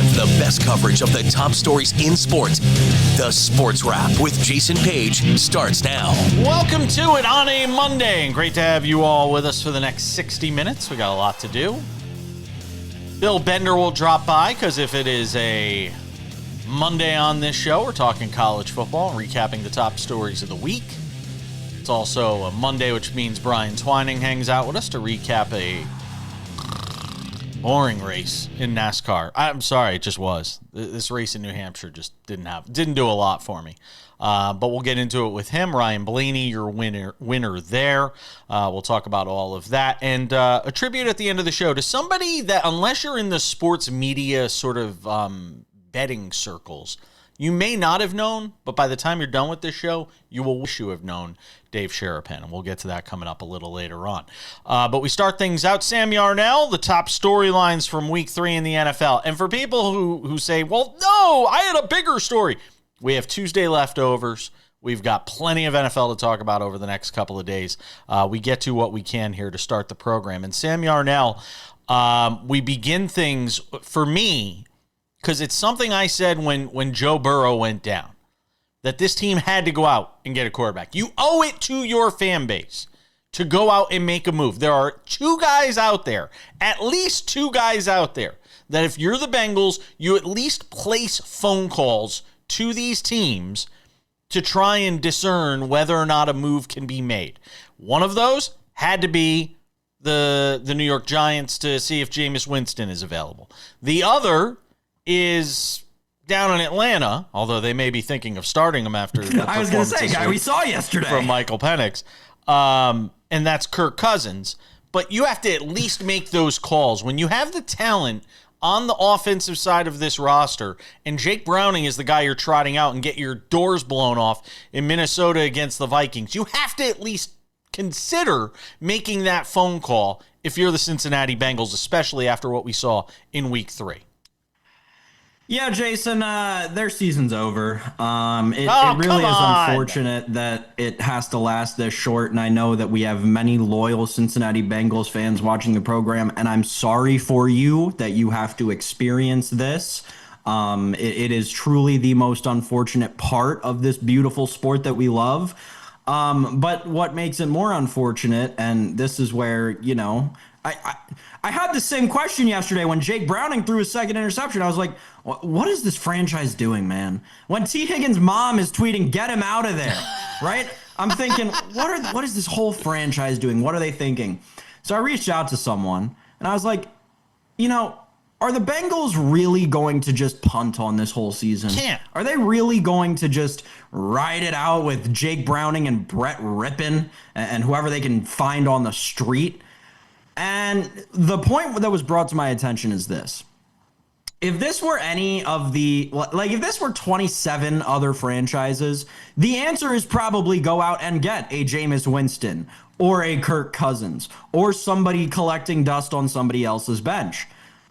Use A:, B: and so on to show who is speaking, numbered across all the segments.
A: time for the best coverage of the top stories in sports. The Sports Wrap with Jason Page starts now.
B: Welcome to it on a Monday, and great to have you all with us for the next 60 minutes. We got a lot to do. Bill Bender will drop by because if it is a Monday on this show, we're talking college football and recapping the top stories of the week. It's also a Monday, which means Brian Twining hangs out with us to recap a boring race in NASCAR. I'm sorry, it just was. This race in New Hampshire just didn't do a lot for me. But we'll get into it with him. Ryan Blaney, your winner there. We'll talk about all of that. And a tribute at the end of the show to somebody that, unless you're in the sports media sort of betting circles, you may not have known, but by the time you're done with this show, you will wish you have known Dave Sharapan, and we'll get to that coming up a little later on. But we start things out. Sam Yarnell, the top storylines from Week 3 in the NFL. And for people who say, well, no, I had a bigger story. We have Tuesday leftovers. We've got plenty of NFL to talk about over the next couple of days. We get to what we can here to start the program. And Sam Yarnell, we begin things, for me, because it's something I said when Joe Burrow went down, that this team had to go out and get a quarterback. You owe it to your fan base to go out and make a move. There are two guys out there, at least two guys out there, that if you're the Bengals, you at least place phone calls to these teams to try and discern whether or not a move can be made. One of those had to be the New York Giants to see if Jameis Winston is available. The other is down in Atlanta, although they may be thinking of starting him after the
C: I was going to say, guy we saw yesterday
B: from Michael Penix, and that's Kirk Cousins. But you have to at least make those calls. When you have the talent on the offensive side of this roster, and Jake Browning is the guy you're trotting out and get your doors blown off in Minnesota against the Vikings, you have to at least consider making that phone call if you're the Cincinnati Bengals, especially after what we saw in Week 3.
C: Yeah, Jason, their season's over. It really is unfortunate that it has to last this short, and I know that we have many loyal Cincinnati Bengals fans watching the program, and I'm sorry for you that you have to experience this. It is truly the most unfortunate part of this beautiful sport that we love. But what makes it more unfortunate, and this is where, I had the same question yesterday when Jake Browning threw his second interception. I was like, what is this franchise doing, man? When T. Higgins' mom is tweeting, get him out of there, right? I'm thinking, what is this whole franchise doing? What are they thinking? So I reached out to someone, and I was like, are the Bengals really going to just punt on this whole season?
B: Can't.
C: Are they really going to just ride it out with Jake Browning and Brett Rippon and whoever they can find on the street? And the point that was brought to my attention is this. If this were any of if this were 27 other franchises, the answer is probably go out and get a Jameis Winston or a Kirk Cousins or somebody collecting dust on somebody else's bench.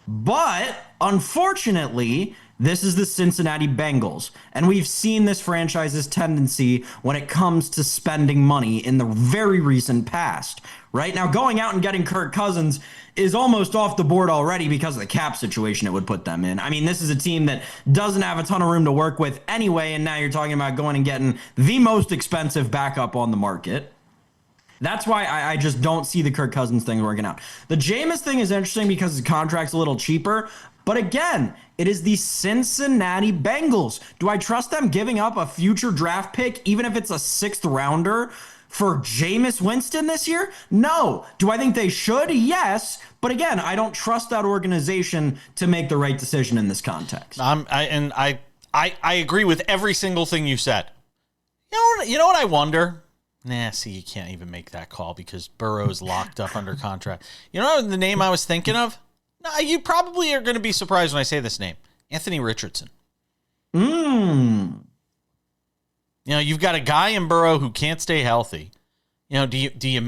C: But unfortunately, this is the Cincinnati Bengals, and we've seen this franchise's tendency when it comes to spending money in the very recent past. Right now, going out and getting Kirk Cousins is almost off the board already because of the cap situation it would put them in. I mean, this is a team that doesn't have a ton of room to work with anyway, and now you're talking about going and getting the most expensive backup on the market. That's why I just don't see the Kirk Cousins thing working out. The Jameis thing is interesting because his contract's a little cheaper, but again, it is the Cincinnati Bengals. Do I trust them giving up a future draft pick, even if it's a 6th rounder, for Jameis Winston this year? No. Do I think they should? Yes. But again, I don't trust that organization to make the right decision in this context.
B: I agree with every single thing you said. You know what I wonder? See, you can't even make that call because Burrow's locked up under contract. You know the name I was thinking of? No, you probably are going to be surprised when I say this name. Anthony Richardson. You've got a guy in Burrow who can't stay healthy. Would you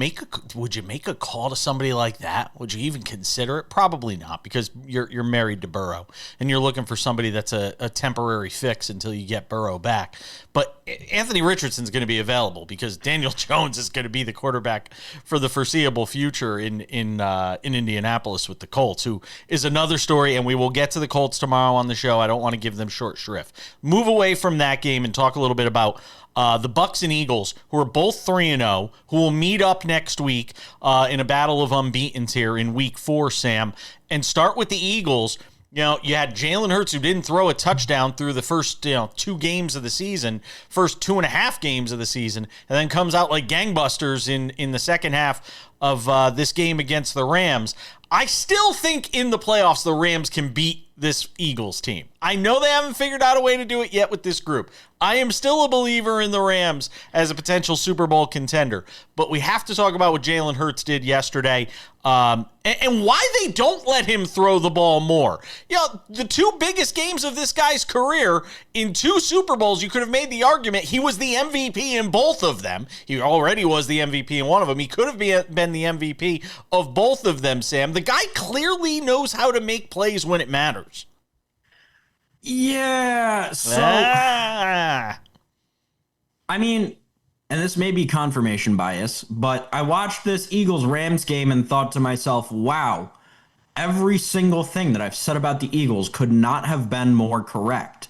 B: make a call to somebody like that? Would you even consider it? Probably not, because you're married to Burrow and you're looking for somebody that's a temporary fix until you get Burrow back. But Anthony Richardson's going to be available because Daniel Jones is going to be the quarterback for the foreseeable future in Indianapolis with the Colts, who is another story, and we will get to the Colts tomorrow on the show. I don't want to give them short shrift. Move away from that game and talk a little bit about the Bucs and Eagles, who are both 3-0, who will meet up next week in a battle of unbeatens here in Week 4, Sam. And start with the Eagles. You had Jalen Hurts, who didn't throw a touchdown through the first 2 games of the season, first 2.5 games of the season, and then comes out like gangbusters in the second half of this game against the Rams. I still think in the playoffs the Rams can beat this Eagles team. I know they haven't figured out a way to do it yet with this group. I am still a believer in the Rams as a potential Super Bowl contender, but we have to talk about what Jalen Hurts did yesterday and why they don't let him throw the ball more. The 2 biggest games of this guy's career in 2 Super Bowls, you could have made the argument he was the MVP in both of them. He already was the MVP in one of them. He could have been the MVP of both of them, Sam. The guy clearly knows how to make plays when it matters.
C: Yeah, so I mean, and this may be confirmation bias, but I watched this Eagles-Rams game and thought to myself, wow, every single thing that I've said about the Eagles could not have been more correct.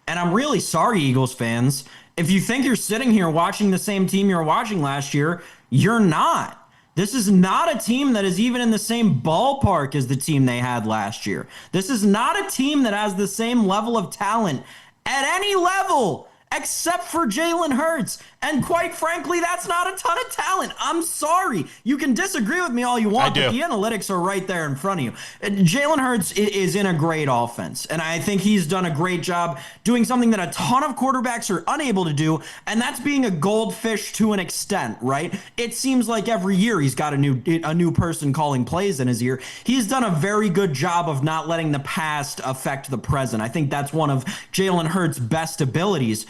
C: And I'm really sorry, Eagles fans. If you think you're sitting here watching the same team you were watching last year, you're not. This is not a team that is even in the same ballpark as the team they had last year. This is not a team that has the same level of talent at any level except for Jalen Hurts. And quite frankly, that's not a ton of talent. I'm sorry. You can disagree with me all you want, but the analytics are right there in front of you. Jalen Hurts is in a great offense, and I think he's done a great job doing something that a ton of quarterbacks are unable to do, and that's being a goldfish to an extent, right? It seems like every year he's got a new person calling plays in his ear. He's done a very good job of not letting the past affect the present. I think that's one of Jalen Hurts' best abilities.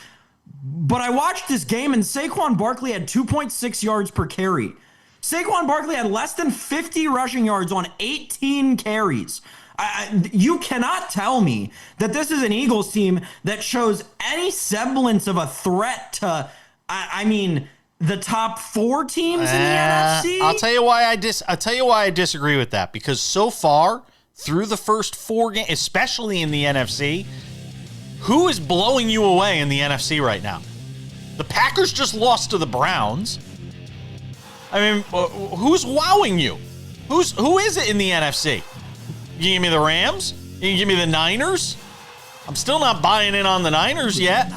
C: But I watched this game, and Saquon Barkley had 2.6 yards per carry. Saquon Barkley had less than 50 rushing yards on 18 carries. You cannot tell me that this is an Eagles team that shows any semblance of a threat to, the top 4 teams in the NFC.
B: I'll tell you why I disagree with that, because so far through the first 4 games, especially in the NFC, who is blowing you away in the NFC right now? The Packers just lost to the Browns. I mean, who's wowing you? Who is it in the NFC? You give me the Rams? You give me the Niners? I'm still not buying in on the Niners yet.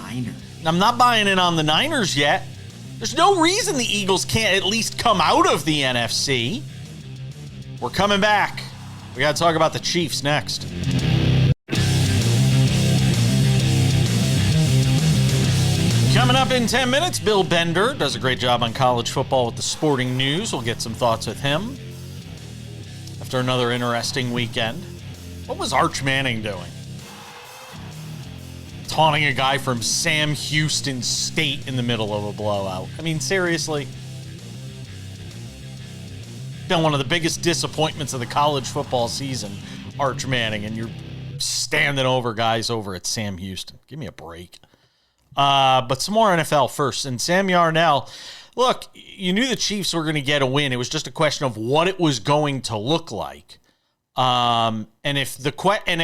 B: I'm not buying in on the Niners yet. There's no reason the Eagles can't at least come out of the NFC. We're coming back. We got to talk about the Chiefs next. Coming up in 10 minutes, Bill Bender does a great job on college football with the sporting news. We'll get some thoughts with him after another interesting weekend. What was Arch Manning doing? Taunting a guy from Sam Houston State in the middle of a blowout. I mean, seriously. Been one of the biggest disappointments of the college football season, Arch Manning, and you're standing over guys over at Sam Houston. Give me a break. But some more NFL first. And Sam Yarnell, look, you knew the Chiefs were going to get a win. It was just a question of what it was going to look like. And if the question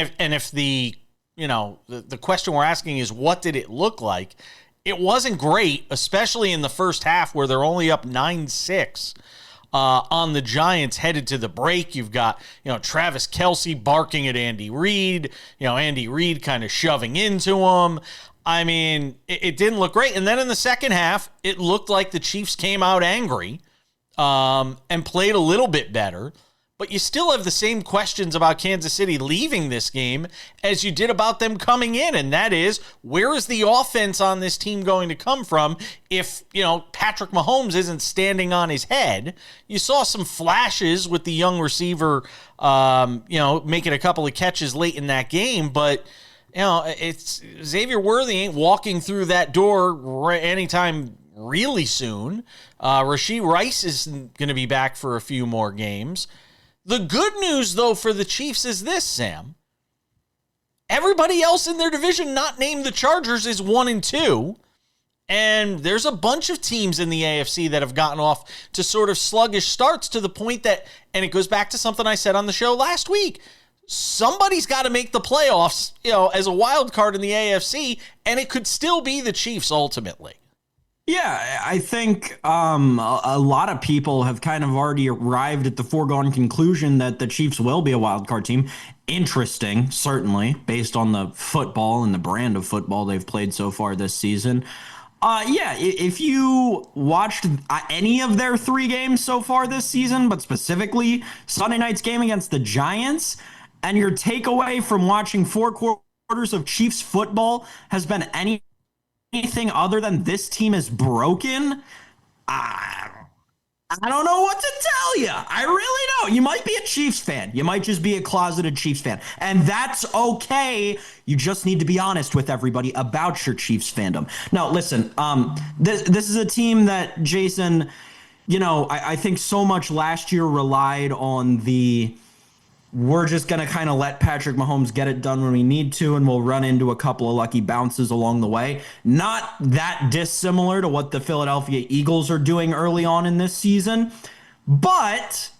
B: we're asking is what did it look like? It wasn't great, especially in the first half where they're only up 9-6. On the Giants headed to the break. You've got, Travis Kelce barking at Andy Reid, Andy Reid kind of shoving into him. I mean, it didn't look great. And then in the second half, it looked like the Chiefs came out angry and played a little bit better. But you still have the same questions about Kansas City leaving this game as you did about them coming in. And that is, where is the offense on this team going to come from if, Patrick Mahomes isn't standing on his head? You saw some flashes with the young receiver, making a couple of catches late in that game. But, it's Xavier Worthy ain't walking through that door anytime really soon. Rashee Rice is going to be back for a few more games. The good news, though, for the Chiefs is this, Sam. Everybody else in their division, not named the Chargers, is 1-2. And there's a bunch of teams in the AFC that have gotten off to sort of sluggish starts to the point that, and it goes back to something I said on the show last week, somebody's got to make the playoffs, as a wild card in the AFC, and it could still be the Chiefs ultimately.
C: Yeah, I think a lot of people have kind of already arrived at the foregone conclusion that the Chiefs will be a wild card team. Interesting, certainly, based on the football and the brand of football they've played so far this season. If you watched any of their 3 games so far this season, but specifically Sunday night's game against the Giants, and your takeaway from watching 4 quarters of Chiefs football has been anything other than this team is broken, I don't know what to tell you. I really don't. You might be a Chiefs fan. You might just be a closeted Chiefs fan. And that's okay. You just need to be honest with everybody about your Chiefs fandom. Now, listen, this is a team that, Jason, I think so much last year relied on we're just going to kind of let Patrick Mahomes get it done when we need to, and we'll run into a couple of lucky bounces along the way. Not that dissimilar to what the Philadelphia Eagles are doing early on in this season. But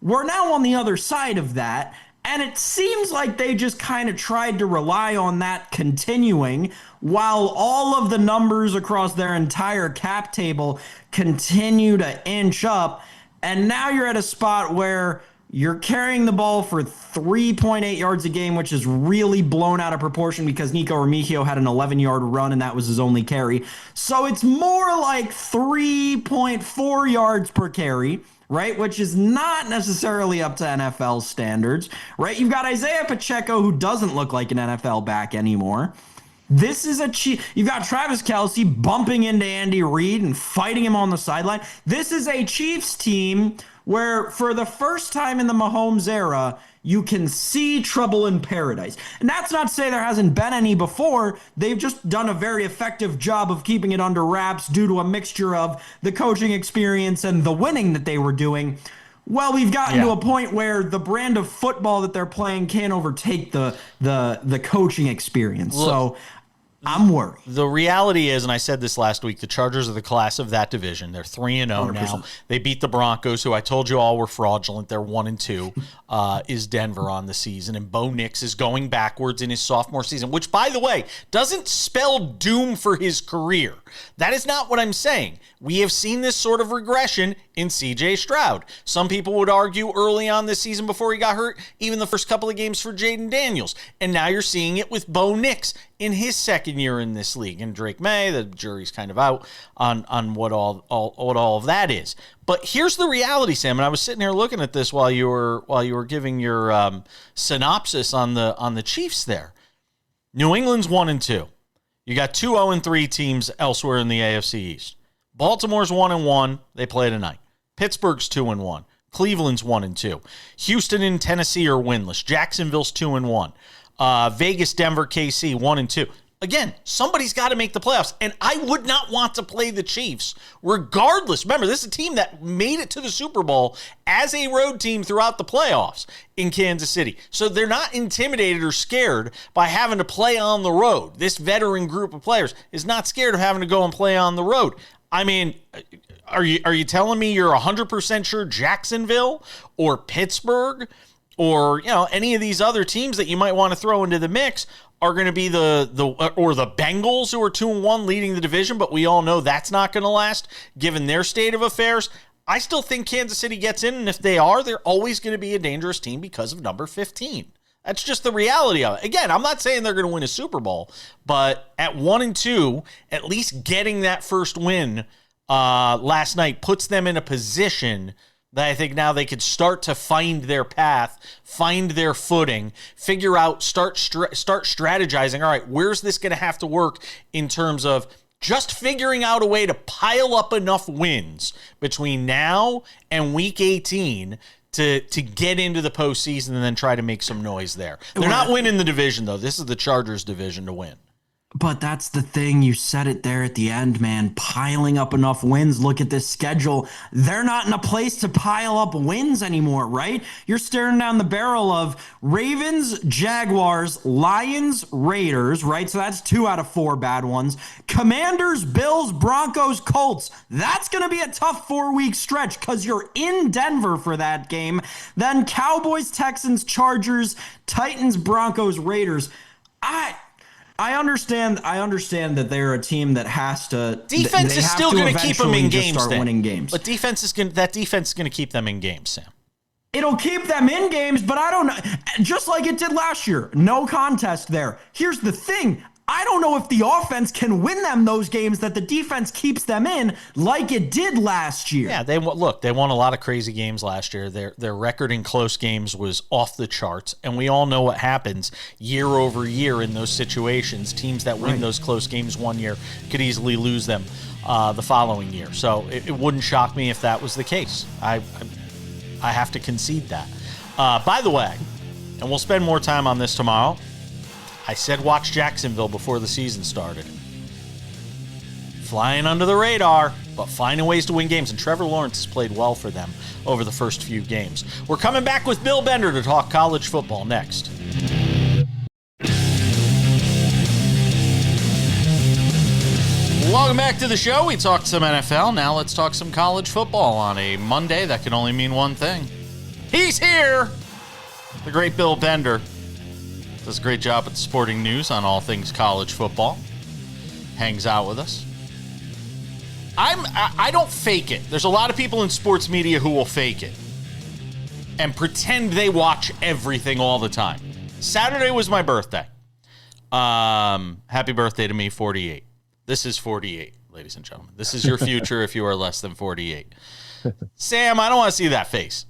C: we're now on the other side of that, and it seems like they just kind of tried to rely on that continuing while all of the numbers across their entire cap table continue to inch up. And now you're at a spot where you're carrying the ball for 3.8 yards a game, which is really blown out of proportion because Nico Remigio had an 11-yard run and that was his only carry. So it's more like 3.4 yards per carry, right? Which is not necessarily up to NFL standards, right? You've got Isaiah Pacheco, who doesn't look like an NFL back anymore. This is you've got Travis Kelce bumping into Andy Reid and fighting him on the sideline. This is a Chiefs team where for the first time in the Mahomes era, you can see trouble in paradise. And that's not to say there hasn't been any before. They've just done a very effective job of keeping it under wraps due to a mixture of the coaching experience and the winning that they were doing. Well, we've gotten to a point where the brand of football that they're playing can't overtake the coaching experience. So I'm worried.
B: The reality is, and I said this last week, the Chargers are the class of that division. They're 3-0 now. They beat the Broncos, who I told you all were fraudulent. They're 1-2. Is Denver on the season, and Bo Nix is going backwards in his sophomore season, which, by the way, doesn't spell doom for his career. That is not what I'm saying. We have seen this sort of regression in C.J. Stroud. Some people would argue early on this season before he got hurt, even the first couple of games for Jaden Daniels. And now you're seeing it with Bo Nix in his second year in this league. And Drake May, the jury's kind of out on what all of that is. But here's the reality, Sam, and I was sitting here looking at this while you were giving your synopsis on the Chiefs there. New England's 1-2. You got 2 0-3 teams elsewhere in the AFC East. Baltimore's 1-1. They play tonight. Pittsburgh's 2-1. Cleveland's 1-2. Houston and Tennessee are winless. Jacksonville's 2-1. Vegas, Denver, KC 1-2. Again, somebody's got to make the playoffs, and I would not want to play the Chiefs regardless. Remember, this is a team that made it to the Super Bowl as a road team throughout the playoffs in Kansas City. So they're not intimidated or scared by having to play on the road. This veteran group of players is not scared of having to go and play on the road. I mean, are you telling me you're 100% sure Jacksonville or Pittsburgh or any of these other teams that you might want to throw into the mix are going to be the Bengals, who are 2-1 leading the division, but we all know that's not going to last given their state of affairs? I still think Kansas City gets in, and if they are, they're always going to be a dangerous team because of number 15. That's just the reality of it. Again, I'm not saying they're going to win a Super Bowl, but at 1-2, at least getting that first win last night puts them in a position that I think now they could start to find their path, find their footing, figure out, start strategizing. All right, where's this going to have to work in terms of just figuring out a way to pile up enough wins between now and week 18 to get into the postseason and then try to make some noise there. They're not winning the division, though. This is the Chargers' division to win.
C: But that's the thing. You said it there at the end, man. Piling up enough wins. Look at this schedule. They're not in a place to pile up wins anymore, right? You're staring down the barrel of Ravens, Jaguars, Lions, Raiders, right? So that's 2 out of 4 bad ones. Commanders, Bills, Broncos, Colts. That's going to be a tough 4-week stretch because you're in Denver for that game. Then Cowboys, Texans, Chargers, Titans, Broncos, Raiders. I understand that they're a team that has to.
B: Defense is still going to keep them in games.
C: Start winning games.
B: But defense is going to keep them in games, Sam.
C: It'll keep them in games, but I don't know. Just like it did last year, no contest there. Here's the thing. I don't know if the offense can win them those games that the defense keeps them in like it did last year.
B: Yeah, they won a lot of crazy games last year. Their record in close games was off the charts, and we all know what happens year over year in those situations. Teams that win those close games one year could easily lose them the following year. So it wouldn't shock me if that was the case. I have to concede that. By the way, and we'll spend more time on this tomorrow, I said watch Jacksonville before the season started. Flying under the radar, but finding ways to win games. And Trevor Lawrence has played well for them over the first few games. We're coming back with Bill Bender to talk college football next. Welcome back to the show. We talked some NFL. Now let's talk some college football on a Monday that can only mean one thing. He's here! The great Bill Bender. Does a great job at the Sporting News on all things college football. Hangs out with us. I don't fake it. There's a lot of people in sports media who will fake it and pretend they watch everything all the time. Saturday was my birthday. Happy birthday to me, 48. This is 48, ladies and gentlemen. This is your future if you are less than 48. Sam, I don't want to see that face.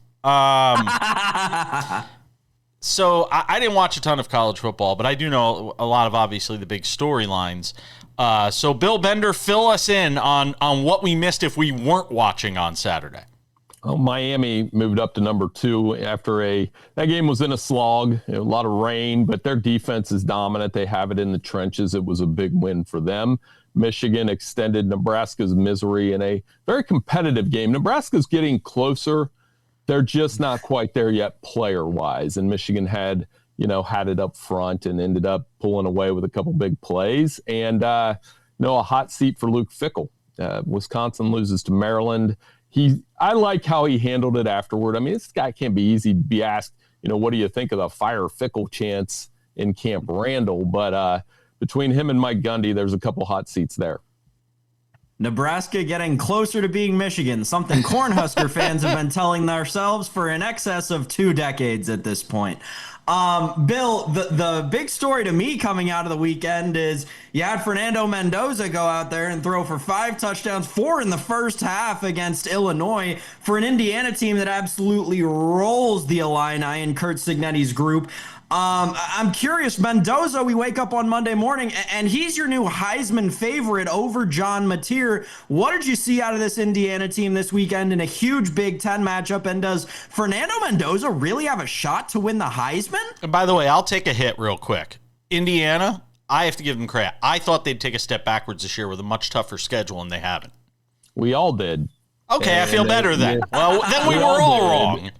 B: So I didn't watch a ton of college football, but I do know a lot of, obviously, the big storylines. So, Bill Bender, fill us in on what we missed if we weren't watching on Saturday.
D: Oh, Miami moved up to number 2 after that game was in a slog, a lot of rain, but their defense is dominant. They have it in the trenches. It was a big win for them. Michigan extended Nebraska's misery in a very competitive game. Nebraska's getting closer. They're just not quite there yet player-wise, and Michigan had it up front and ended up pulling away with a couple big plays. And, a hot seat for Luke Fickell. Wisconsin loses to Maryland. I like how he handled it afterward. I mean, this guy can't be easy to be asked, what do you think of the fire Fickell chants in Camp Randall? But between him and Mike Gundy, there's a couple hot seats there.
C: Nebraska getting closer to being Michigan, something Cornhusker fans have been telling ourselves for in excess of 2 decades at this point. Bill, the big story to me coming out of the weekend is you had Fernando Mendoza go out there and throw for 5 touchdowns, 4 in the first half against Illinois for an Indiana team that absolutely rolls the Illini and Kurt Cignetti's group. I'm curious, Mendoza, we wake up on Monday morning, and he's your new Heisman favorite over John Mateer. What did you see out of this Indiana team this weekend in a huge Big Ten matchup? And does Fernando Mendoza really have a shot to win the Heisman?
B: And by the way, I'll take a hit real quick. Indiana, I have to give them credit. I thought they'd take a step backwards this year with a much tougher schedule, and they haven't.
D: We all did.
B: Okay, and I feel better then. Well, then we were all wrong.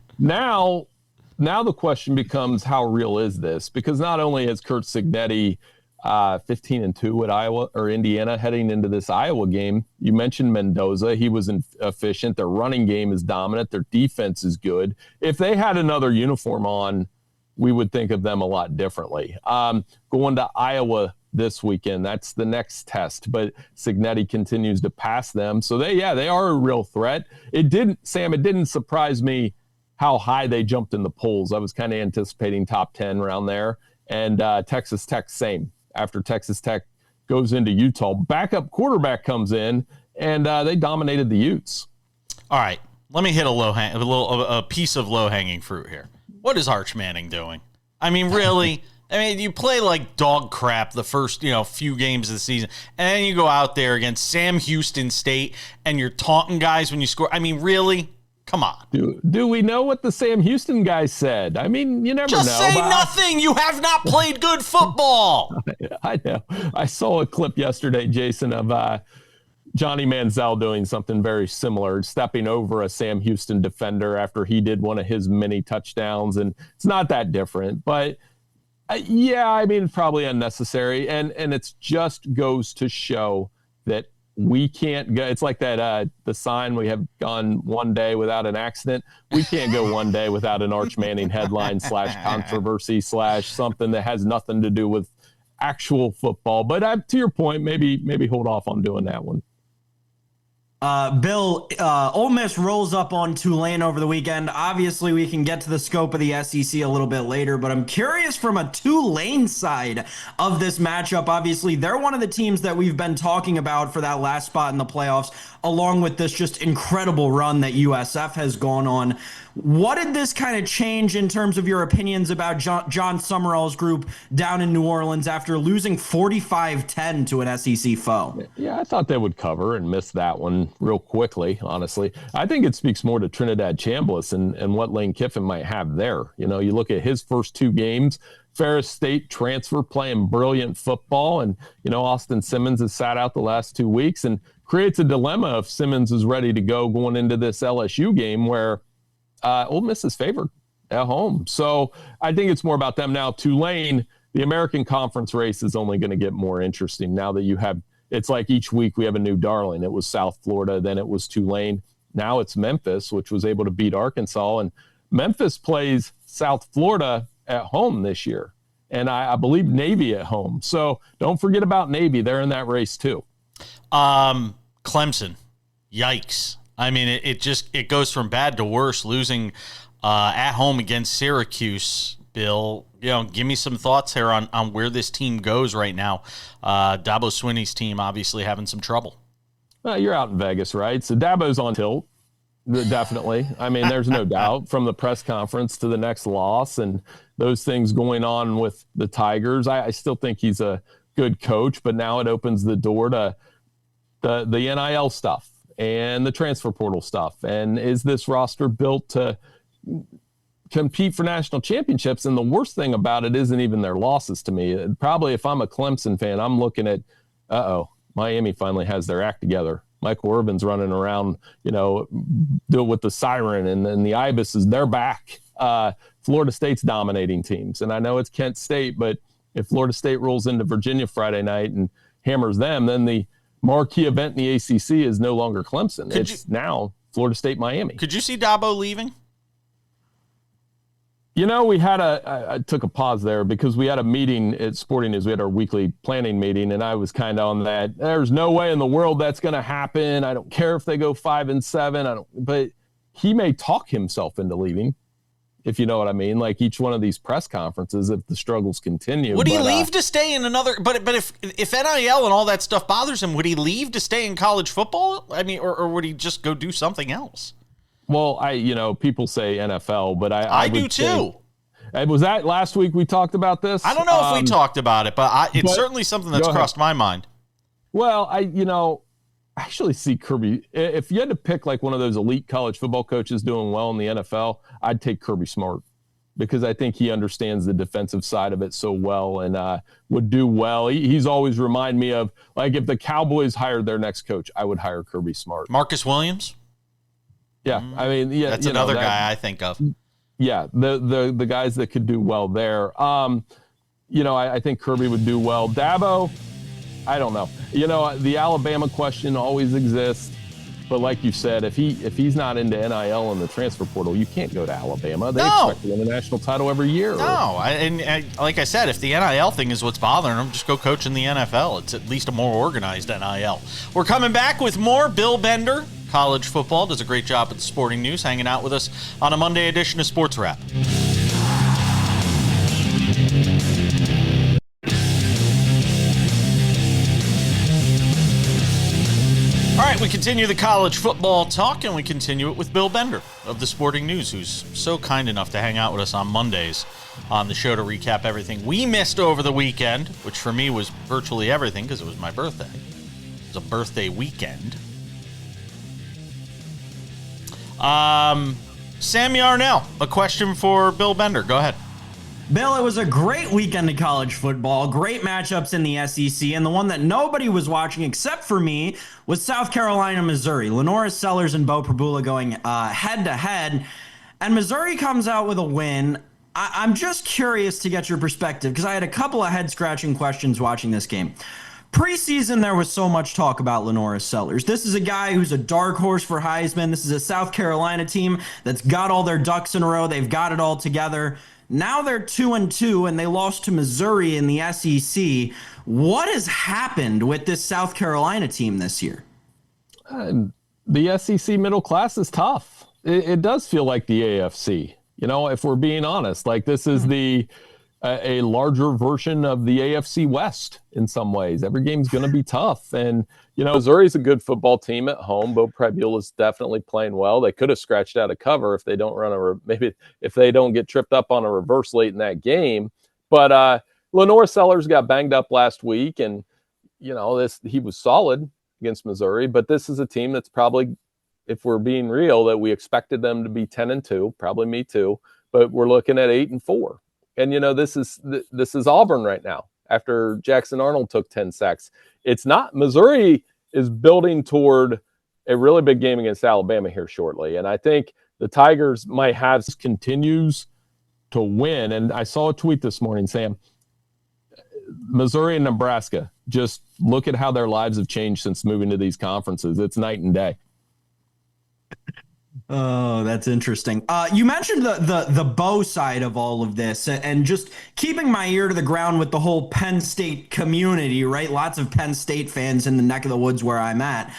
D: Now the question becomes, how real is this? Because not only has Kurt Cignetti 15-2 at Iowa or Indiana heading into this Iowa game, you mentioned Mendoza. He was efficient. Their running game is dominant. Their defense is good. If they had another uniform on, we would think of them a lot differently. Going to Iowa this weekend, that's the next test. But Cignetti continues to pass them. So they are a real threat. It didn't surprise me how high they jumped in the polls. I was kind of anticipating top 10 around there. And Texas Tech, same. After Texas Tech goes into Utah, backup quarterback comes in, and they dominated the Utes.
B: All right, let me hit a piece of low-hanging fruit here. What is Arch Manning doing? I mean, really? I mean, you play like dog crap the first, few games of the season, and then you go out there against Sam Houston State, and you're taunting guys when you score. I mean, really? Come on.
D: Do we know what the Sam Houston guy said? I mean, you never know.
B: Just say nothing. You have not played good football.
D: I know. I saw a clip yesterday, Jason, of Johnny Manziel doing something very similar, stepping over a Sam Houston defender after he did one of his mini touchdowns. And it's not that different. But, yeah, I mean, it's probably unnecessary. And it just goes to show that we can't go. It's like that the sign, we have gone one day without an accident. We can't go one day without an Arch Manning headline / controversy / something that has nothing to do with actual football. But to your point, maybe hold off on doing that one.
C: Bill, Ole Miss rolls up on Tulane over the weekend. Obviously, we can get to the scope of the SEC a little bit later, but I'm curious from a Tulane side of this matchup. Obviously, they're one of the teams that we've been talking about for that last spot in the playoffs, along with this just incredible run that USF has gone on. What did this kind of change in terms of your opinions about John Summerall's group down in New Orleans after losing 45-10 to an SEC foe?
D: Yeah, I thought they would cover and miss that one real quickly, honestly. I think it speaks more to Trinidad Chambliss and what Lane Kiffin might have there. You know, you look at his first 2 games, Ferris State transfer playing brilliant football, and, you know, Austin Simmons has sat out the last 2 weeks and creates a dilemma if Simmons is ready to go going into this LSU game where Ole Miss is favored at home. So I think it's more about them now. Tulane, the American Conference race is only going to get more interesting now that you have, it's like each week we have a new darling. It was South Florida, then it was Tulane. Now it's Memphis, which was able to beat Arkansas. And Memphis plays South Florida at home this year. And I believe Navy at home. So don't forget about Navy. They're in that race too.
B: Clemson. Yikes. I mean, it goes from bad to worse, losing at home against Syracuse. Bill, you know, give me some thoughts here on where this team goes right now. Dabo Swinney's team obviously having some trouble.
D: You're out in Vegas, right? So Dabo's on tilt, definitely. I mean, there's no doubt from the press conference to the next loss and those things going on with the Tigers. I still think he's a good coach, but now it opens the door to the NIL stuff and the transfer portal stuff. And is this roster built to compete for national championships? And the worst thing about it isn't even their losses to me. Probably if I'm a Clemson fan, I'm looking at, Miami finally has their act together. Michael Irvin's running around, you know, with the siren and the Ibises, they're back. Florida State's dominating teams. And I know it's Kent State, but if Florida State rolls into Virginia Friday night and hammers them, then the marquee event in the ACC is no longer Clemson. It's now Florida State, Miami.
B: Could you see Dabo leaving?
D: You know, we had I took a pause there because we had a meeting at Sporting News. We had our weekly planning meeting, and I was kind of on that. There's no way in the world that's going to happen. I don't care if they go 5-7. But he may talk himself into leaving, if you know what I mean. Like each one of these press conferences, if the struggles continue.
B: Would he leave to stay in another? But if NIL and all that stuff bothers him, would he leave to stay in college football? I mean, or would he just go do something else?
D: Well, people say NFL, but I
B: do too.
D: Was that last week we talked about this?
B: I don't know if we talked about it, but it's certainly something that's crossed my mind.
D: Well, I actually see Kirby. If you had to pick like one of those elite college football coaches doing well in the NFL, I'd take Kirby Smart because I think he understands the defensive side of it so well and would do well. He's always remind me of, like, if the Cowboys hired their next coach, I would hire Kirby Smart.
B: Marcus Williams?
D: Yeah, I mean, yeah,
B: that's another guy I think of.
D: Yeah, the guys that could do well there. I think Kirby would do well. Dabo, I don't know. The Alabama question always exists, but like you said, if he's not into NIL and the transfer portal, you can't go to Alabama. They expect to win a national title every year.
B: No, and like I said, if the NIL thing is what's bothering them, just go coach in the NFL. It's at least a more organized NIL. We're coming back with more. Bill Bender, college football, does a great job at the Sporting News, hanging out with us on a Monday edition of SportsWrap. All right, we continue the college football talk, and we continue it with Bill Bender of the Sporting News, who's so kind enough to hang out with us on Mondays on the show to recap everything we missed over the weekend, which for me was virtually everything because it was my birthday. It was a birthday weekend. Sam Yarnell, a question for Bill Bender. Go ahead.
C: Bill, it was a great weekend of college football, great matchups in the SEC, and the one that nobody was watching except for me was South Carolina, Missouri. Lenora Sellers and Bo Prabula going head-to-head, and Missouri comes out with a win. I'm just curious to get your perspective because I had a couple of head-scratching questions watching this game. Preseason, there was so much talk about Lenora Sellers. This is a guy who's a dark horse for Heisman. This is a South Carolina team that's got all their ducks in a row. They've got it all together. Now they're 2-2, and they lost to Missouri in the SEC. What has happened with this South Carolina team this year?
D: The SEC middle class is tough. It does feel like the AFC. You know, if we're being honest, like this is a larger version of the AFC West in some ways. Every game's going to be tough. And, you know, Missouri's a good football team at home. Bo Prabula's definitely playing well. They could have scratched out a cover if they don't maybe if they don't get tripped up on a reverse late in that game. But Lenora Sellers got banged up last week, and, you know, he was solid against Missouri. But this is a team that's probably, if we're being real, that we expected them to be 10-2, probably me too. But we're looking at 8-4. And, you know, this is Auburn right now after Jackson Arnold took 10 sacks. It's not. Missouri is building toward a really big game against Alabama here shortly. And I think the Tigers might have continues to win. And I saw a tweet this morning, Sam. Missouri and Nebraska, just look at how their lives have changed since moving to these conferences. It's night and day.
C: Oh, that's interesting. You mentioned the Bo side of all of this, and just keeping my ear to the ground with the whole Penn State community, right? Lots of Penn State fans in the neck of the woods where I'm at.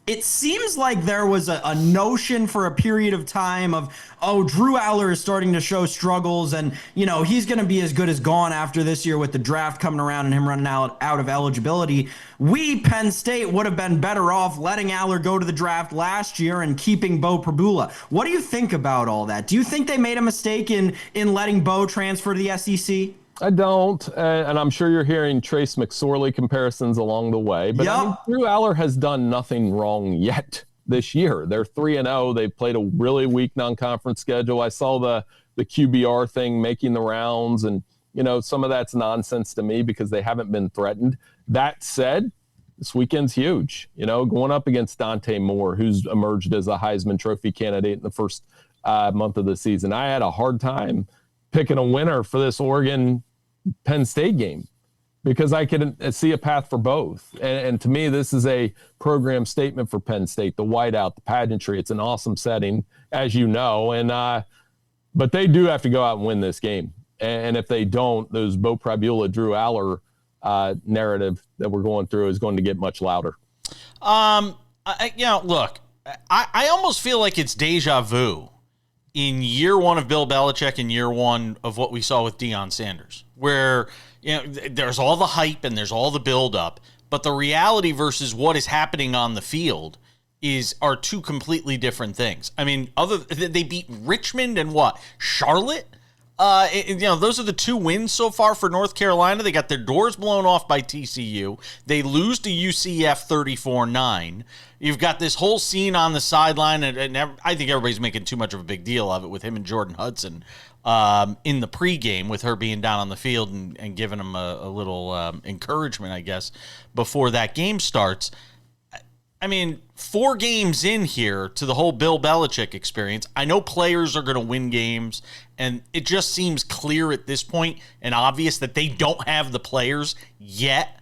C: It seems like there was a notion for a period of time of, oh, Drew Aller is starting to show struggles, and, you know, he's going to be as good as gone after this year with the draft coming around and him running out of eligibility. We, Penn State, would have been better off letting Aller go to the draft last year and keeping Bo Prabula. What do you think about all that? Do you think they made a mistake in letting Bo transfer to the SEC?
D: I don't, and I'm sure you're hearing Trace McSorley comparisons along the way. But
C: yep.
D: I mean, Drew Aller has done nothing wrong yet this year. They're 3-0. They've played a really weak non-conference schedule. I saw the QBR thing making the rounds, and, you know, some of that's nonsense to me because they haven't been threatened. That said, this weekend's huge. You know, going up against Dante Moore, who's emerged as a Heisman Trophy candidate in the first month of the season. I had a hard time picking a winner for this Oregon-Penn State game because I could see a path for both. And to me, this is a program statement for Penn State, the whiteout, the pageantry. It's an awesome setting, as you know. And but they do have to go out and win this game. And if they don't, those Bo Prabula, Drew Aller narrative that we're going through is going to get much louder.
B: Look, I almost feel like it's deja vu in year one of Bill Belichick and year one of what we saw with Deion Sanders, where, you know, there's all the hype and there's all the buildup, but the reality versus what is happening on the field are two completely different things. I mean, they beat Richmond and Charlotte? Those are the two wins so far for North Carolina. They got their doors blown off by TCU. They lose to UCF 34-9. You've got this whole scene on the sideline, and I think everybody's making too much of a big deal of it with him and Jordan Hudson in the pregame, with her being down on the field and giving him a little encouragement, I guess, before that game starts. I mean, 4 games in here to the whole Bill Belichick experience. I know players are going to win games, and it just seems clear at this point and obvious that they don't have the players yet.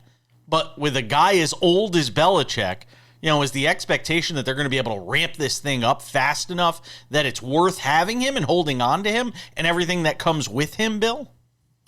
B: But with a guy as old as Belichick, you know, is the expectation that they're going to be able to ramp this thing up fast enough that it's worth having him and holding on to him and everything that comes with him, Bill?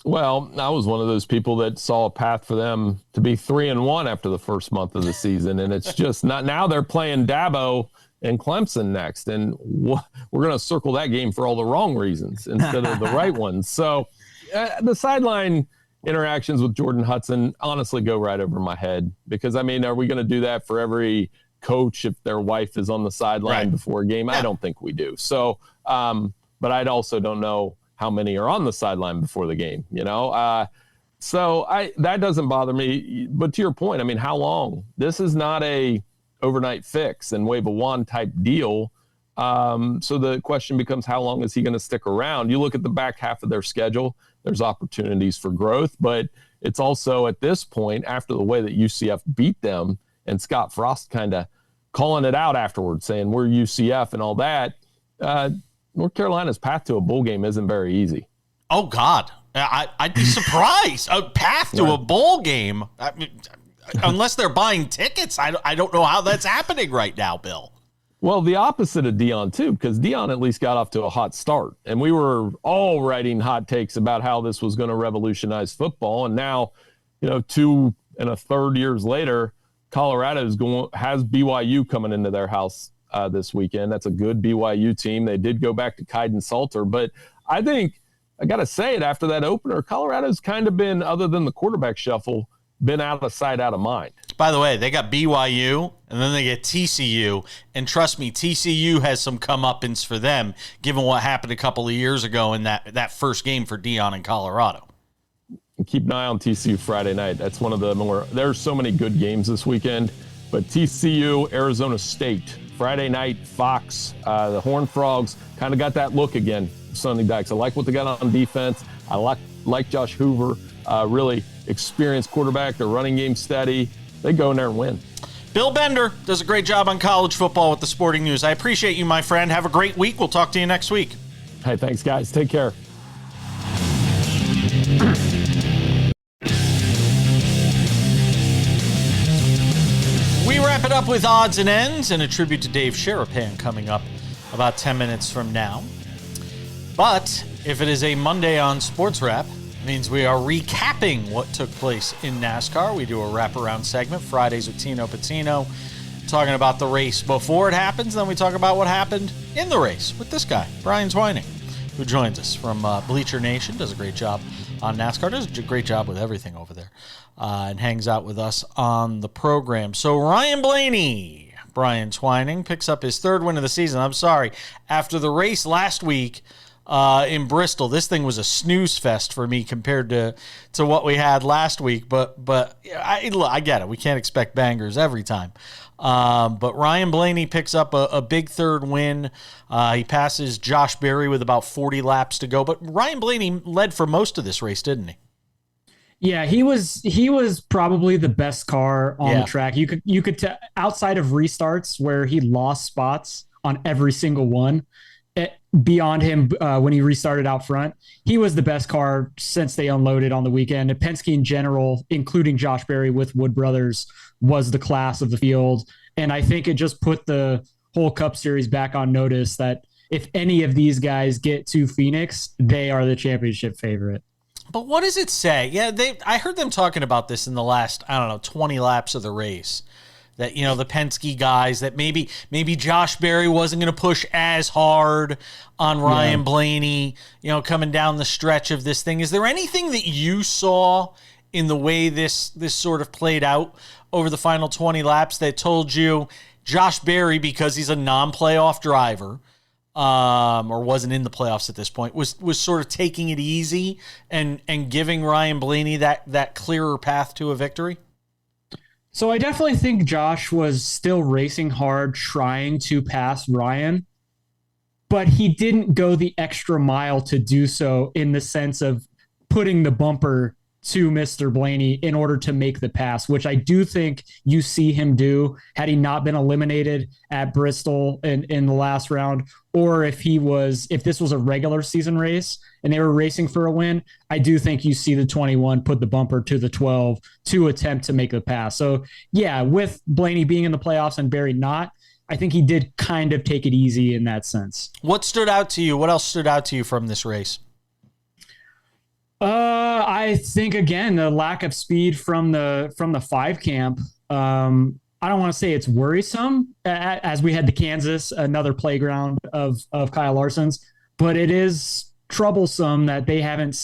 D: Well, I was one of those people that saw a path for them to be 3-1 after the first month of the season. And it's just not. Now they're playing Dabo and Clemson next. And we're going to circle that game for all the wrong reasons instead of the right ones. So the sideline interactions with Jordan Hudson honestly go right over my head, because, I mean, are we going to do that for every coach if their wife is on the sideline before a game? Yeah. I don't think we do. So, but I also don't know how many are on the sideline before the game, you know? So that doesn't bother me. But to your point, I mean, how long? This is not a overnight fix and wave a wand type deal. So the question becomes, how long is he going to stick around? You look at the back half of their schedule, there's opportunities for growth, but it's also at this point, after the way that UCF beat them and Scott Frost kind of calling it out afterwards, saying we're UCF and all that, North Carolina's path to a bowl game isn't very easy.
B: Oh, God. I'd be surprised. A path to a bowl game, I mean, unless they're buying tickets, I don't know how that's happening right now, Bill.
D: Well, the opposite of Deion, too, because Deion at least got off to a hot start. And we were all writing hot takes about how this was going to revolutionize football. And now, 2 1/3 years later, Colorado has BYU coming into their house this weekend. That's a good BYU team. They did go back to Kaiden Salter. But I think, I got to say it, after that opener, Colorado's kind of been, other than the quarterback shuffle, been out of sight, out of mind. By
B: the way, they got BYU, and then they get TCU. And trust me, TCU has some comeuppance for them, given what happened a couple of years ago in that first game for Deion in Colorado.
D: Keep an eye on TCU Friday night. That's one of the more – there's so many good games this weekend. But TCU, Arizona State, Friday night, Fox. The Horned Frogs kind of got that look again, Sonny Dykes. I like what they got on defense. I like Josh Hoover, really experienced quarterback. Their running game steady. They go in there and win.
B: Bill Bender does a great job on college football with the Sporting News. I appreciate you, my friend. Have a great week. We'll talk to you next week.
D: Hey, thanks, guys. Take care.
B: We wrap it up with odds and ends and a tribute to Dave Sharapan coming up about 10 minutes from now. But if it is a Monday on SportsWrap, means we are recapping what took place in NASCAR. We do a wraparound segment, Fridays with Tino Patino, talking about the race before it happens. Then we talk about what happened in the race with this guy, Brian Twining, who joins us from Bleacher Nation, does a great job on NASCAR, does a great job with everything over there, and hangs out with us on the program. So Ryan Blaney, Brian Twining, picks up his third win of the season. I'm sorry, after the race last week, in Bristol, this thing was a snooze fest for me compared to what we had last week. But I get it. We can't expect bangers every time. But Ryan Blaney picks up a big third win. He passes Josh Berry with about 40 laps to go. But Ryan Blaney led for most of this race, didn't he?
E: Yeah, he was probably the best car on the track. You could tell, outside of restarts where he lost spots on every single one. Beyond him, when he restarted out front, he was the best car since they unloaded on the weekend. And Penske in general, including Josh Berry with Wood Brothers, was the class of the field. And I think it just put the whole Cup Series back on notice that if any of these guys get to Phoenix, they are the championship favorite.
B: But what does it say? Yeah, I heard them talking about this in the last, 20 laps of the race. That, the Penske guys, that maybe Josh Berry wasn't going to push as hard on Ryan Blaney, coming down the stretch of this thing. Is there anything that you saw in the way this sort of played out over the final 20 laps that told you Josh Berry, because he's a non-playoff driver, or wasn't in the playoffs at this point, was sort of taking it easy and giving Ryan Blaney that clearer path to a victory?
E: So I definitely think Josh was still racing hard, trying to pass Ryan, but he didn't go the extra mile to do so in the sense of putting the bumper to Mr. Blaney in order to make the pass, which I do think you see him do had he not been eliminated at Bristol in the last round, or if this was a regular season race and they were racing for a win, I do think you see the 21 put the bumper to the 12 to attempt to make the pass. So yeah, with Blaney being in the playoffs and Berry not, I think he did kind of take it easy in that sense.
B: What stood out to you? What else stood out to you from this race?
E: I think again the lack of speed from the 5 camp. I don't want to say it's worrisome, as we had the Kansas, another playground of Kyle Larson's, but it is troublesome that they haven't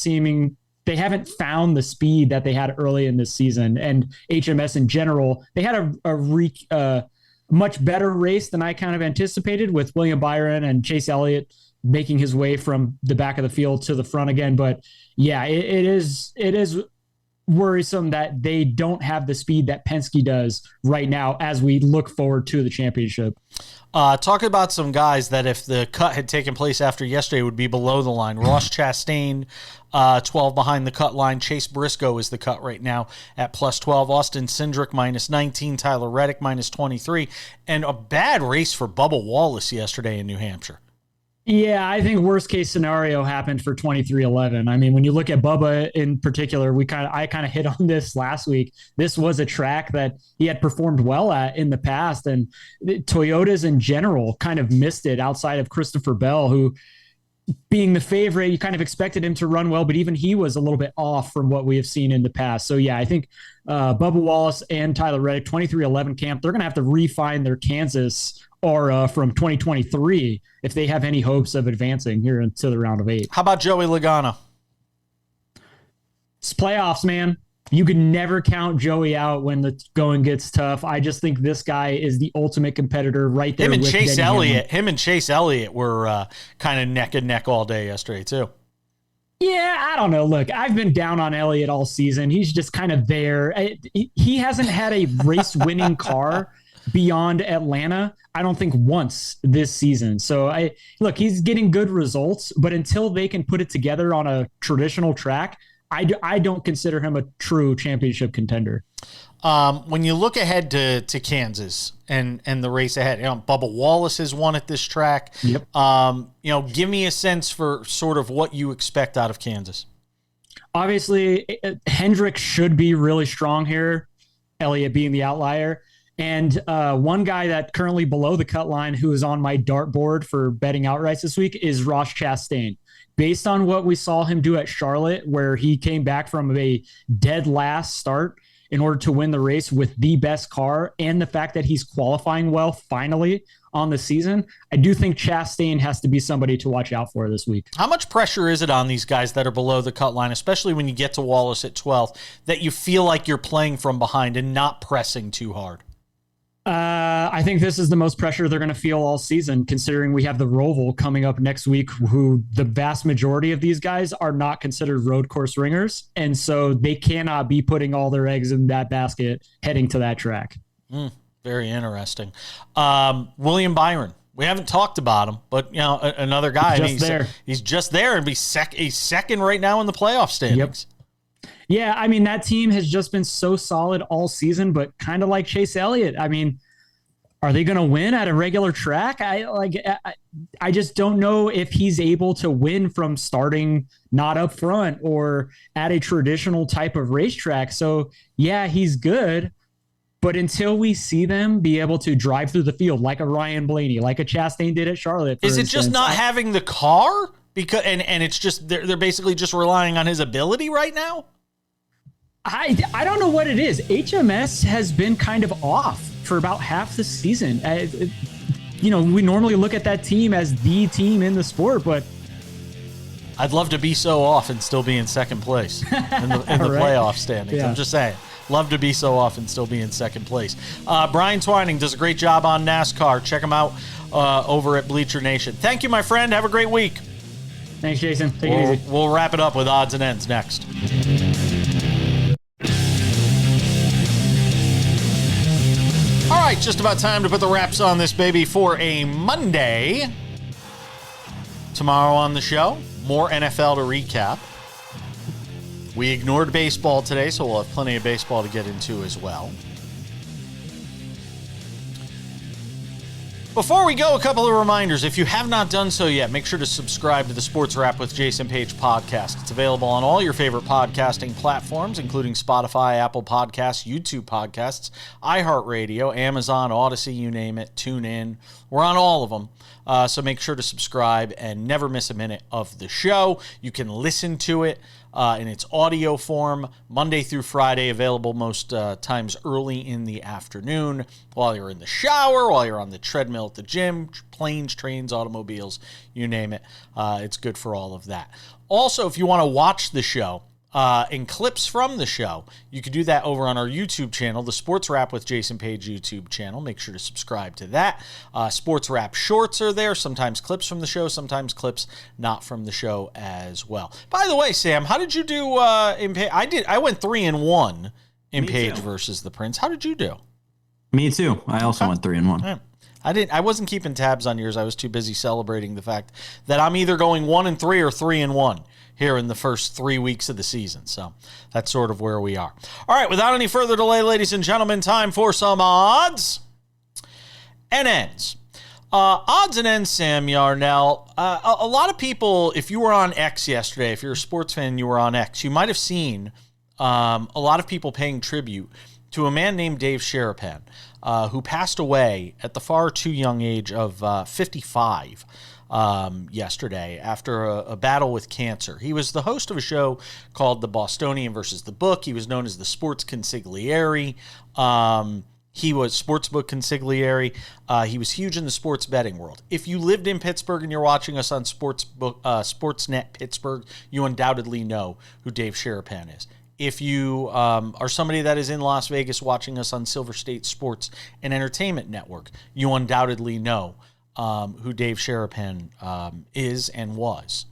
E: found the speed that they had early in this season. And HMS in general, they had a much better race than I kind of anticipated, with William Byron and Chase Elliott making his way from the back of the field to the front again. But yeah, it is worrisome that they don't have the speed that Penske does right now as we look forward to the championship.
B: Talk about some guys that if the cut had taken place after yesterday would be below the line. Ross Chastain, 12 behind the cut line. Chase Briscoe is the cut right now at plus 12. Austin Cindric minus 19. Tyler Reddick minus 23. And a bad race for Bubba Wallace yesterday in New Hampshire.
E: Yeah, I think worst case scenario happened for 23-11. I mean, when you look at Bubba in particular, I kind of hit on this last week. This was a track that he had performed well at in the past, and Toyotas in general kind of missed it outside of Christopher Bell, who, being the favorite, you kind of expected him to run well, but even he was a little bit off from what we have seen in the past. So yeah, I think Bubba Wallace and Tyler Reddick, 23-11 camp, they're going to have to refine their Kansas aura from 2023 if they have any hopes of advancing here into the round of 8.
B: How about Joey Logano?
E: It's playoffs, man. You can never count Joey out when the going gets tough. I just think this guy is the ultimate competitor right there.
B: Him and
E: with
B: Chase
E: Denny
B: Elliott.
E: Hamlin.
B: Him and Chase Elliott were kind of neck and neck all day yesterday too.
E: Yeah, I don't know. Look, I've been down on Elliott all season. He's just kind of there. He hasn't had a race-winning car beyond Atlanta, I don't think, once this season. So he's getting good results, but until they can put it together on a traditional track, I don't consider him a true championship contender.
B: When you look ahead to Kansas and the race ahead, Bubba Wallace has won at this track.
E: Yep.
B: Give me a sense for sort of what you expect out of Kansas.
E: Obviously, Hendrick should be really strong here, Elliott being the outlier. And one guy that currently below the cut line who is on my dartboard for betting outrights this week is Ross Chastain. Based on what we saw him do at Charlotte, where he came back from a dead last start in order to win the race with the best car, and the fact that he's qualifying well finally on the season, I do think Chastain has to be somebody to watch out for this week.
B: How much pressure is it on these guys that are below the cut line, especially when you get to Wallace at 12th, that you feel like you're playing from behind and not pressing too hard?
E: I think this is the most pressure they're going to feel all season, considering we have the Roval coming up next week, who the vast majority of these guys are not considered road course ringers. And so they cannot be putting all their eggs in that basket heading to that track.
B: Very interesting. William Byron. We haven't talked about him, but another guy. He's just there and he's second right now in the playoff standings.
E: Yep. Yeah, I mean, that team has just been so solid all season, but kind of like Chase Elliott. I mean, are they going to win at a regular track? I just don't know if he's able to win from starting not up front or at a traditional type of racetrack. So, yeah, he's good, but until we see them be able to drive through the field like a Ryan Blaney, like a Chastain did at Charlotte,
B: is it just not having the car? Because and it's just they're basically just relying on his ability right now?
E: I don't know what it is. HMS has been kind of off for about half the season. We normally look at that team as the team in the sport, but
B: I'd love to be so off and still be in second place in the
E: right.
B: playoff standings.
E: Yeah.
B: I'm just saying. Love to be so off and still be in second place. Brian Twining does a great job on NASCAR. Check him out over at Bleacher Nation. Thank you, my friend. Have a great week.
E: Thanks, Jason. Take it easy.
B: We'll wrap it up with odds and ends next. All right, just about time to put the wraps on this baby for a Monday. Tomorrow on the show, more NFL to recap. We ignored baseball today, so we'll have plenty of baseball to get into as well. Before we go, a couple of reminders. If you have not done so yet, make sure to subscribe to the Sports Wrap with Jason Page podcast. It's available on all your favorite podcasting platforms, including Spotify, Apple Podcasts, YouTube Podcasts, iHeartRadio, Amazon, Odyssey, you name it, TuneIn. We're on all of them. So make sure to subscribe and never miss a minute of the show. You can listen to it in its audio form Monday through Friday, available most times early in the afternoon while you're in the shower, while you're on the treadmill at the gym, planes, trains, automobiles, you name it. It's good for all of that. Also, if you want to watch the show and clips from the show, you can do that over on our YouTube channel, the Sports Wrap with Jason Page YouTube channel. Make sure to subscribe to that. Sports Wrap shorts are there, sometimes clips from the show, sometimes clips not from the show as well. By the way, Sam, how did you do in Page? I went 3-1 in Page versus the Prince. How did you do?
C: Me too. I also went 3-1.
B: Right. I wasn't keeping tabs on yours. I was too busy celebrating the fact that I'm either going 1-3 or 3-1 here in the first 3 weeks of the season. So that's sort of where we are. All right, without any further delay, ladies and gentlemen, time for some odds and ends. Odds and ends, Sam Yarnell. A lot of people, if you were on X yesterday, if you're a sports fan, you were on X, you might have seen a lot of people paying tribute to a man named Dave Sharapan, who passed away at the far too young age of 55 yesterday after a battle with cancer. He was the host of a show called The Bostonian versus the Book. He was known as the Sports Consigliere. He was Sportsbook Consigliere. He was huge in the sports betting world. If you lived in Pittsburgh and you're watching us on Sportsnet Pittsburgh, you undoubtedly know who Dave Sharapan is. If you are somebody that is in Las Vegas watching us on Silver State Sports and Entertainment Network, you undoubtedly know who Dave Sharapan is and was.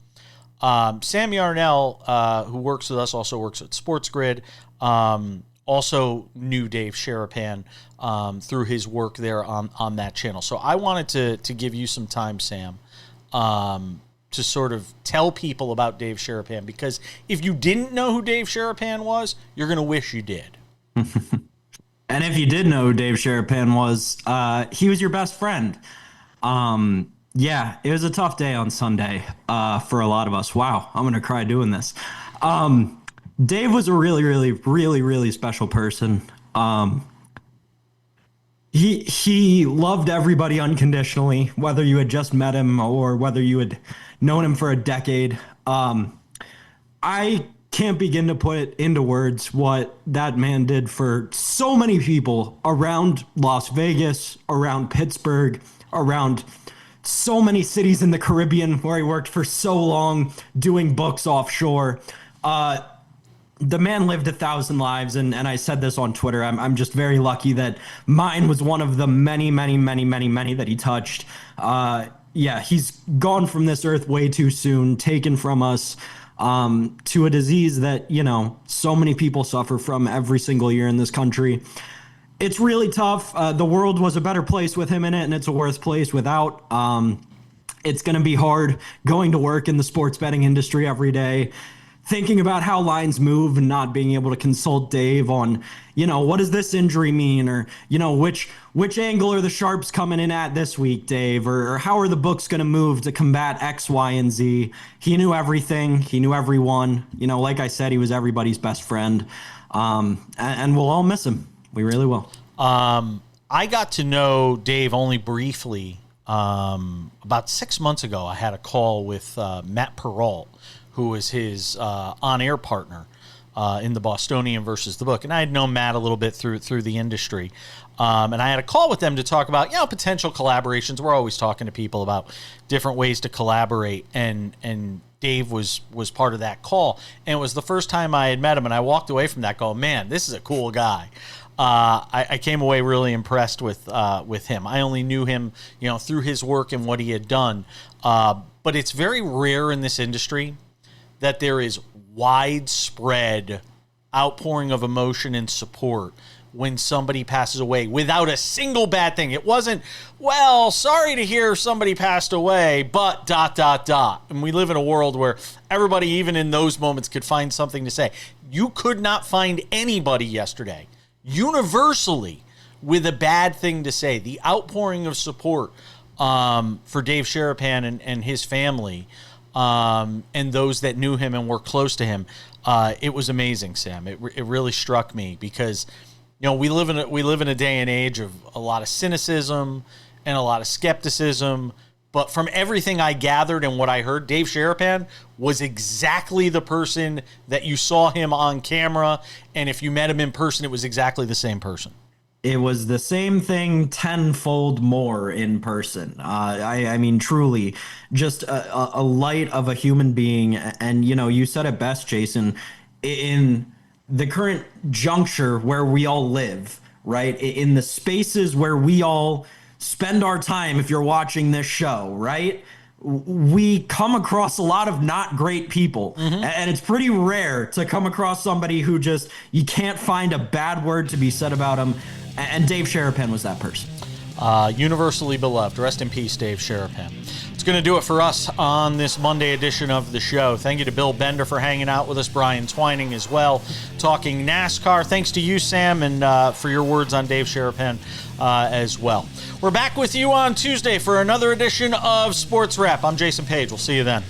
B: Sam Yarnell, who works with us, also works at Sports Grid, also knew Dave Sharapan through his work there on that channel. So I wanted to give you some time, Sam, to sort of tell people about Dave Sharapan, because if you didn't know who Dave Sharapan was, you're going to wish you did.
C: And if you did know who Dave Sharapan was, he was your best friend. Yeah, it was a tough day on Sunday for a lot of us. Wow, I'm going to cry doing this. Dave was a really, really, really, really special person. He loved everybody unconditionally, whether you had just met him or whether you had known him for a decade. I can't begin to put into words what that man did for so many people around Las Vegas, around Pittsburgh, around so many cities in the Caribbean where he worked for so long doing books offshore. The man lived 1,000 lives, and I said this on Twitter. I'm just very lucky that mine was one of the many, many, many, many, many that he touched. Yeah, he's gone from this earth way too soon, taken from us to a disease that, you know, so many people suffer from every single year in this country. It's really tough. The world was a better place with him in it, and it's a worse place without. It's going to be hard going to work in the sports betting industry every day, thinking about how lines move and not being able to consult Dave on, you know, what does this injury mean? Or, you know, which angle are the sharps coming in at this week, Dave? Or how are the books going to move to combat X, Y, and Z? He knew everything. He knew everyone. You know, like I said, he was everybody's best friend. And we'll all miss him. We really will.
B: I got to know Dave only briefly. About 6 months ago, I had a call with Matt Perrault, who was his on-air partner in the Bostonian versus the Book. And I had known Matt a little bit through the industry. And I had a call with them to talk about, you know, potential collaborations. We're always talking to people about different ways to collaborate. And Dave was part of that call. And it was the first time I had met him. And I walked away from that going, man, this is a cool guy. I came away really impressed with him. I only knew him, you know, through his work and what he had done. But it's very rare in this industry that there is widespread outpouring of emotion and support when somebody passes away without a single bad thing. It wasn't, well, sorry to hear somebody passed away, but ... And we live in a world where everybody, even in those moments, could find something to say. You could not find anybody yesterday, universally, with a bad thing to say. The outpouring of support for Dave Sharapan and his family, and those that knew him and were close to him, it was amazing, Sam. It really struck me because, you know, we live in a day and age of a lot of cynicism and a lot of skepticism. But from everything I gathered and what I heard, Dave Sharapan was exactly the person that you saw him on camera. And if you met him in person, it was exactly the same person.
C: It was the same thing tenfold more in person. I mean, truly, just a light of a human being. And, you know, you said it best, Jason. in the current juncture where we all live, right? In the spaces where we all spend our time, if you're watching this show, right? We come across a lot of not great people. And it's pretty rare to come across somebody who just, you can't find a bad word to be said about them. And Dave Sharapan was that person.
B: Universally beloved. Rest in peace, Dave Sharapan. It's going to do it for us on this Monday edition of the show. Thank you to Bill Bender for hanging out with us, Brian Twining as well, talking NASCAR. Thanks to you, Sam, and for your words on Dave Sharapan as well. We're back with you on Tuesday for another edition of Sports Wrap. I'm Jason Page. We'll see you then.